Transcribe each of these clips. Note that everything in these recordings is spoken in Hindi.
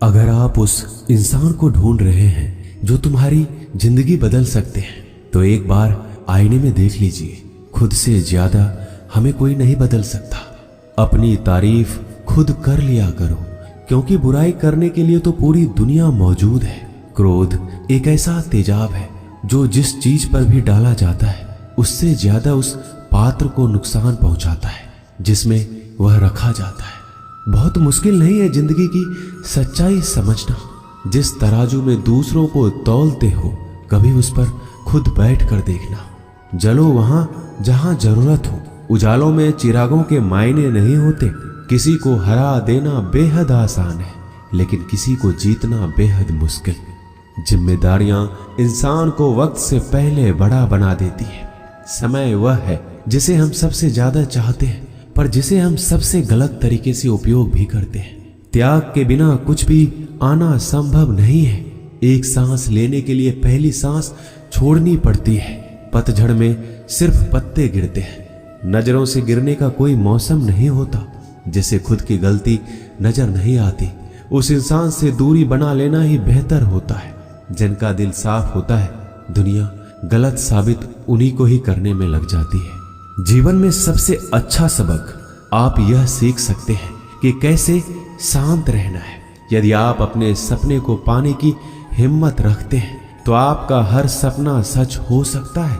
अगर आप उस इंसान को ढूंढ रहे हैं जो तुम्हारी जिंदगी बदल सकते हैं, तो एक बार आईने में देख लीजिए। खुद से ज्यादा हमें कोई नहीं बदल सकता। अपनी तारीफ खुद कर लिया करो, क्योंकि बुराई करने के लिए तो पूरी दुनिया मौजूद है। क्रोध एक ऐसा तेजाब है जो जिस चीज पर भी डाला जाता है उससे ज्यादा उस पात्र को नुकसान पहुंचाता है जिसमें वह रखा जाता है। बहुत मुश्किल नहीं है जिंदगी की सच्चाई समझना। जिस तराजू में दूसरों को तौलते हो, कभी उस पर खुद बैठ कर देखना। जलो वहां जहां जरूरत हो। उजालों में चिरागों के मायने नहीं होते। किसी को हरा देना बेहद आसान है, लेकिन किसी को जीतना बेहद मुश्किल। जिम्मेदारियां इंसान को वक्त से पहले बड़ा बना देती है। समय वह है जिसे हम सबसे ज्यादा चाहते हैं, पर जिसे हम सबसे गलत तरीके से उपयोग भी करते हैं। त्याग के बिना कुछ भी आना संभव नहीं है। एक सांस लेने के लिए पहली सांस छोड़नी पड़ती है। पतझड़ में सिर्फ पत्ते गिरते हैं। नजरों से गिरने का कोई मौसम नहीं होता। जिसे खुद की गलती नजर नहीं आती, उस इंसान से दूरी बना लेना ही बेहतर होता है। जिनका दिल साफ होता है, दुनिया गलत साबित उन्हीं को ही करने में लग जाती है। जीवन में सबसे अच्छा सबक आप यह सीख सकते हैं कि कैसे शांत रहना है। यदि आप अपने सपने को पाने की हिम्मत रखते हैं, तो आपका हर सपना सच हो सकता है।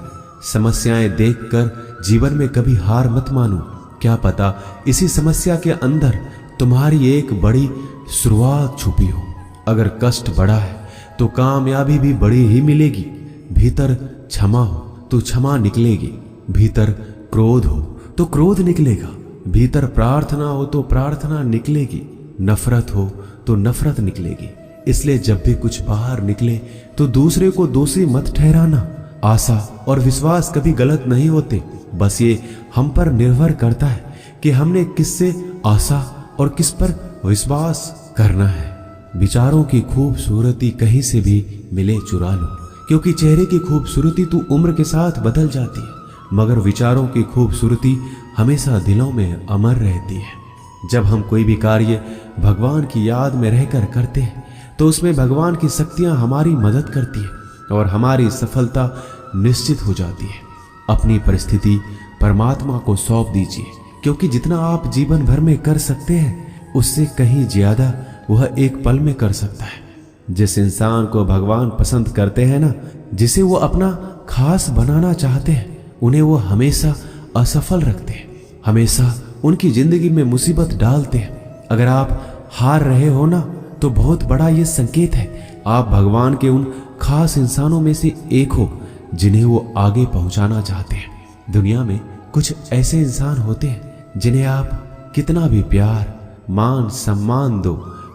समस्याएं देखकर जीवन में कभी हार मत मानो। क्या पता इसी समस्या के अंदर तुम्हारी एक बड़ी शुरुआत छुपी हो। अगर कष्ट बड़ा है तो कामयाबी भी बड़ी ही मिलेगी। भीतर क्षमा हो तो क्षमा निकलेगी। भीतर क्रोध हो तो क्रोध निकलेगा। भीतर प्रार्थना हो तो प्रार्थना निकलेगी। नफरत हो तो नफरत निकलेगी। इसलिए जब भी कुछ बाहर निकले तो दूसरे को दोषी मत ठहराना। आशा और विश्वास कभी गलत नहीं होते। बस ये हम पर निर्भर करता है कि हमने किससे आशा और किस पर विश्वास करना है। विचारों की खूबसूरती कहीं से भी मिले चुरा लो, क्योंकि चेहरे की खूबसूरती तो उम्र के साथ बदल जाती है, मगर विचारों की खूबसूरती हमेशा दिलों में अमर रहती है। जब हम कोई भी कार्य भगवान की याद में रहकर करते हैं, तो उसमें भगवान की शक्तियां हमारी मदद करती है और हमारी सफलता निश्चित हो जाती है। अपनी परिस्थिति परमात्मा को सौंप दीजिए, क्योंकि जितना आप जीवन भर में कर सकते हैं, उससे कहीं ज्यादा वह एक पल में कर सकता है। जिस इंसान को भगवान पसंद करते हैं ना, जिसे वो अपना खास बनाना चाहते हैं, उन्हें वो हमेशा असफल रखते हैं, हमेशा उनकी जिंदगी में मुसीबत डालते हैं। अगर आप हार रहे हो ना, तो बहुत बड़ा ये संकेत है आप भगवान के उन खास इंसानों में से एक हो जिन्हें वो आगे पहुंचाना चाहते हैं। दुनिया में कुछ ऐसे इंसान होते हैं जिन्हें आप कितना भी प्यार मान सम्मान दो,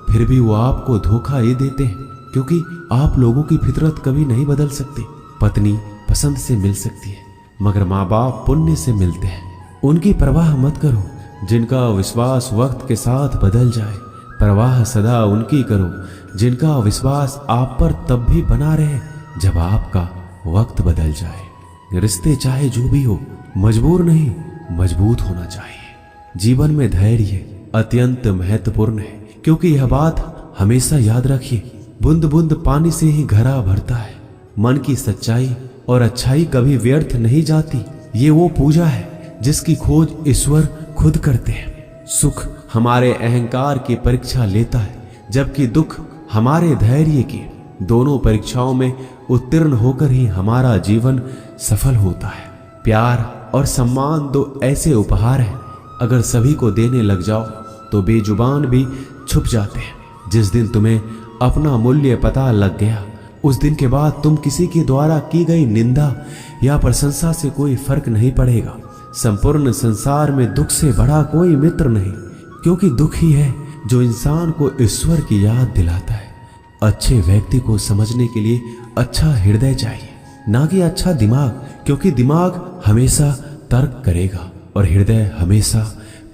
फिर भी वो आपको धोखा ही देते हैं, क्योंकि आप लोगों की फितरत कभी नहीं बदल सकते। पत्नी पसंद से मिल सकती है, मगर माँ बाप पुण्य से मिलते हैं। उनकी परवाह मत करो जिनका विश्वास वक्त के साथ बदल जाए। परवाह सदा उनकी करो जिनका विश्वास आप पर तब भी बना रहे जब आपका वक्त बदल जाए। रिश्ते चाहे जो भी हो, मजबूर नहीं मजबूत होना चाहिए। जीवन में धैर्य अत्यंत महत्वपूर्ण है, क्योंकि यह बात हमेशा याद रखिए, बूंद बूंद पानी से ही घड़ा भरता है। मन की सच्चाई और अच्छाई कभी व्यर्थ नहीं जाती। ये वो पूजा है जिसकी खोज ईश्वर खुद करते हैं। सुख हमारे अहंकार की परीक्षा लेता है, जबकि दुख हमारे धैर्य की। दोनों परीक्षाओं में उत्तीर्ण होकर ही हमारा जीवन सफल होता है। प्यार और सम्मान दो ऐसे उपहार हैं, अगर सभी को देने लग जाओ तो बेजुबान भी छुप जाते हैं। जिस दिन तुम्हें अपना मूल्य पता लग गया, उस दिन के बाद तुम किसी के द्वारा की गई निंदा या प्रशंसा से कोई फर्क नहीं पड़ेगा। संपूर्ण संसार में दुख से बड़ा कोई मित्र नहीं, क्योंकि दुख ही है जो इंसान को ईश्वर की याद दिलाता है। अच्छे व्यक्ति को समझने के लिए अच्छा हृदय चाहिए, ना कि अच्छा दिमाग, क्योंकि दिमाग हमेशा तर्क करेगा और हृदय हमेशा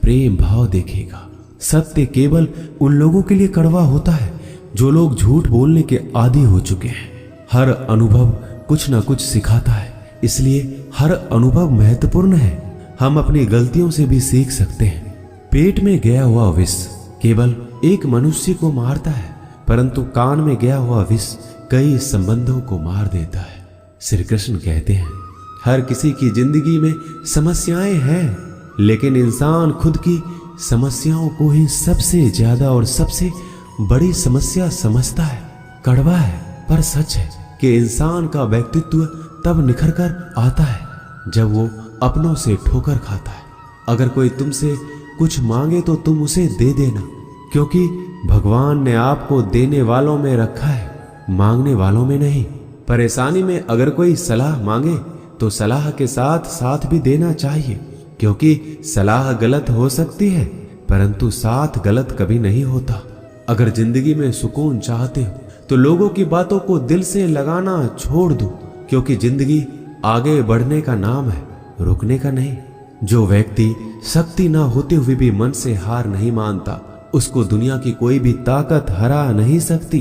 प्रेम भाव देखेगा। सत्य केवल उन लोगों के लिए कड़वा होता है जो लोग झूठ बोलने के आदी हो चुके हैं। हर अनुभव कुछ न कुछ सिखाता है, इसलिए हर अनुभव महत्वपूर्ण है। हम अपनी गलतियों से भी सीख सकते हैं। पेट में गया हुआ विष केवल एक मनुष्य को मारता है, परंतु कान में गया हुआ विष कई संबंधों को मार देता है। श्री कृष्ण कहते हैं, हर किसी की जिंदगी में समस्याएं हैं, लेकिन इंसान खुद की समस्याओं को ही सबसे ज्यादा और सबसे बड़ी समस्या समझता है। कड़वा है पर सच है कि इंसान का व्यक्तित्व तब निखर कर आता है जब वो अपनों से ठोकर खाता है। अगर कोई तुमसे कुछ मांगे तो तुम उसे दे देना, क्योंकि भगवान ने आपको देने वालों में रखा है, मांगने वालों में नहीं। परेशानी में अगर कोई सलाह मांगे तो सलाह के साथ साथ भी देना चाहिए, क्योंकि सलाह गलत हो सकती है परंतु साथ गलत कभी नहीं होता। अगर जिंदगी में सुकून चाहते हो तो लोगों की बातों को दिल से लगाना छोड़ दो, क्योंकि जिंदगी आगे बढ़ने का नाम है, रुकने का नहीं। जो व्यक्ति शक्ति ना होते हुए भी मन से हार नहीं मानता, उसको दुनिया की कोई भी ताकत हरा नहीं सकती।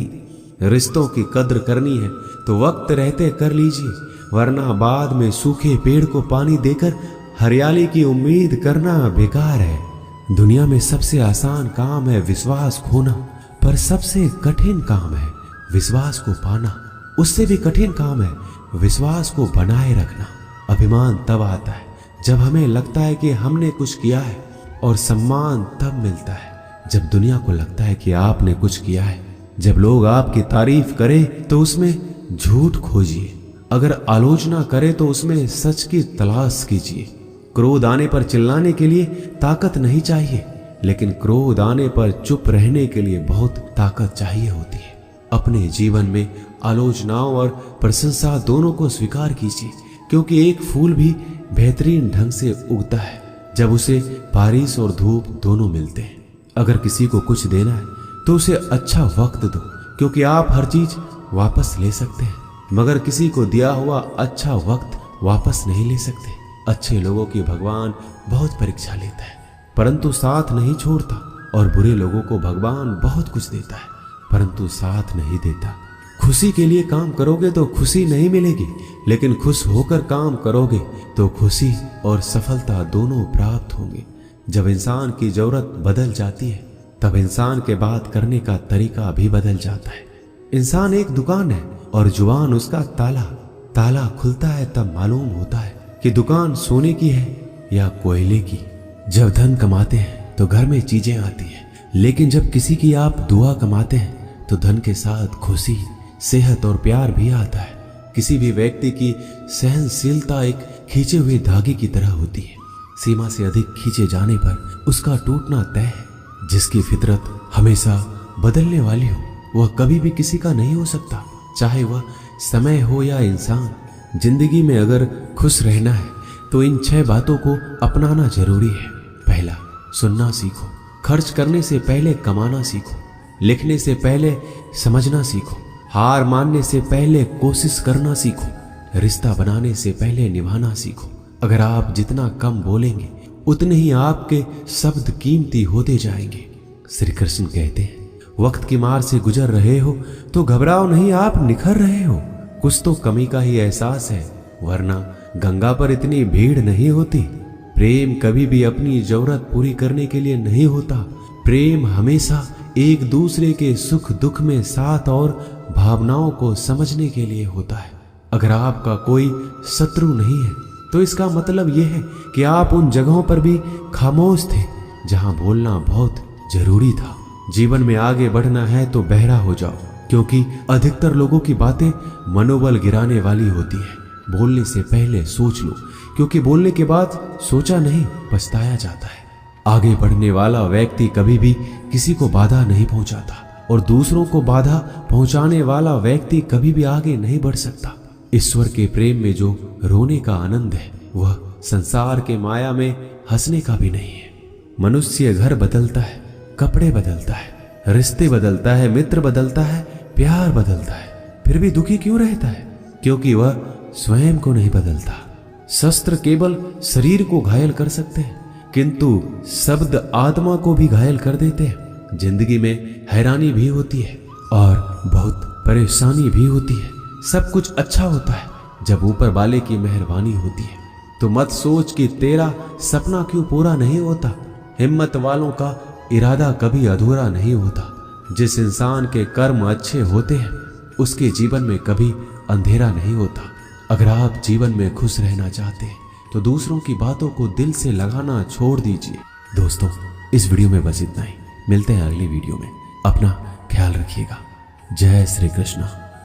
रिश्तों की कद्र करनी है तो वक्त रहते कर लीजिए, वरना बाद में सूखे पेड़ को पानी देकर हरियाली की उम्मीद करना बेकार है। दुनिया में सबसे आसान काम है विश्वास खोना, पर सबसे कठिन काम है विश्वास को पाना। उससे भी कठिन काम है विश्वास को बनाए रखना। अभिमान तब आता है जब हमें लगता है कि हमने कुछ किया है, और सम्मान तब मिलता है जब दुनिया को लगता है कि आपने कुछ किया है। जब लोग आपकी तारीफ करें तो उसमें झूठ खोजिए, अगर आलोचना करे तो उसमें सच की तलाश कीजिए। क्रोध आने पर चिल्लाने के लिए ताकत नहीं चाहिए, लेकिन क्रोध आने पर चुप रहने के लिए बहुत ताकत चाहिए होती है। अपने जीवन में आलोचनाओं और प्रशंसा दोनों को स्वीकार कीजिए, क्योंकि एक फूल भी बेहतरीन ढंग से उगता है जब उसे बारिश और धूप दोनों मिलते हैं। अगर किसी को कुछ देना है तो उसे अच्छा वक्त दो, क्योंकि आप हर चीज वापस ले सकते हैं, मगर किसी को दिया हुआ अच्छा वक्त वापस नहीं ले सकते। अच्छे लोगों की भगवान बहुत परीक्षा लेता है परंतु साथ नहीं छोड़ता, और बुरे लोगों को भगवान बहुत कुछ देता है परंतु साथ नहीं देता। खुशी के लिए काम करोगे तो खुशी नहीं मिलेगी, लेकिन खुश होकर काम करोगे तो खुशी और सफलता दोनों प्राप्त होंगे। जब इंसान की जरूरत बदल जाती है तब इंसान के बात करने का तरीका भी बदल जाता है। इंसान एक दुकान है और जुबान उसका ताला। ताला खुलता है तब मालूम होता है कि दुकान सोने की है या कोयले की। जब धन कमाते हैं तो घर में चीजें आती हैं, लेकिन जब किसी की आप दुआ कमाते हैं तो धन के साथ खुशी, सेहत और प्यार भी आता है। किसी भी व्यक्ति की सहनशीलता एक खींचे हुए धागे की तरह होती है। सीमा से अधिक खींचे जाने पर उसका टूटना तय है। जिसकी फितरत हमेशा बदलने वाली हो वह कभी भी किसी का नहीं हो सकता, चाहे वह समय हो या इंसान। जिंदगी में अगर खुश रहना है तो इन 6 बातों को अपनाना जरूरी है। पहला, सुनना सीखो। खर्च करने से पहले कमाना सीखो। लिखने से पहले समझना सीखो। हार मानने से पहले कोशिश करना सीखो। रिश्ता बनाने से पहले निभाना सीखो। अगर आप जितना कम बोलेंगे उतने ही आपके शब्द कीमती होते जाएंगे। श्री कृष्ण कहते हैं, वक्त की मार से गुजर रहे हो तो घबराओ नहीं, आप निखर रहे हो। कुछ तो कमी का ही एहसास है, वरना गंगा पर इतनी भीड़ नहीं होती। प्रेम कभी भी अपनी जरूरत पूरी करने के लिए नहीं होता। प्रेम हमेशा एक दूसरे के सुख दुख में साथ और भावनाओं को समझने के लिए होता है। अगर आपका कोई शत्रु नहीं है तो इसका मतलब यह है कि आप उन जगहों पर भी खामोश थे जहां बोलना बहुत जरूरी था। जीवन में आगे बढ़ना है तो बहरा हो जाओ, क्योंकि अधिकतर लोगों की बातें मनोबल गिराने वाली होती है। बोलने से पहले सोच लो, क्योंकि बोलने के बाद सोचा नहीं पछताया जाता है। आगे बढ़ने वाला व्यक्ति कभी भी किसी को बाधा नहीं पहुंचाता, और दूसरों को बाधा पहुंचाने वाला व्यक्ति कभी भी आगे नहीं बढ़ सकता। ईश्वर के प्रेम में जो रोने का आनंद है वह संसार के माया में हंसने का भी नहीं है। मनुष्य घर बदलता है, कपड़े बदलता है, रिश्ते बदलता है, मित्र बदलता है, प्यार बदलता है, फिर भी दुखी क्यों रहता है? क्योंकि वह स्वयं को नहीं बदलता। शस्त्र केवल शरीर को घायल कर सकते हैं, किंतु शब्द आत्मा को भी घायल कर देते हैं। जिंदगी में हैरानी भी होती है और बहुत परेशानी भी होती है। सब कुछ अच्छा होता है जब ऊपर वाले की मेहरबानी होती है। तो मत सोच कि तेरा सपना क्यों पूरा नहीं होता। हिम्मत वालों का इरादा कभी अधूरा नहीं होता। जिस इंसान के कर्म अच्छे होते हैं उसके जीवन में कभी अंधेरा नहीं होता। अगर आप जीवन में खुश रहना चाहते हैं तो दूसरों की बातों को दिल से लगाना छोड़ दीजिए। दोस्तों, इस वीडियो में बस इतना ही। मिलते हैं अगली वीडियो में। अपना ख्याल रखिएगा। जय श्री कृष्ण।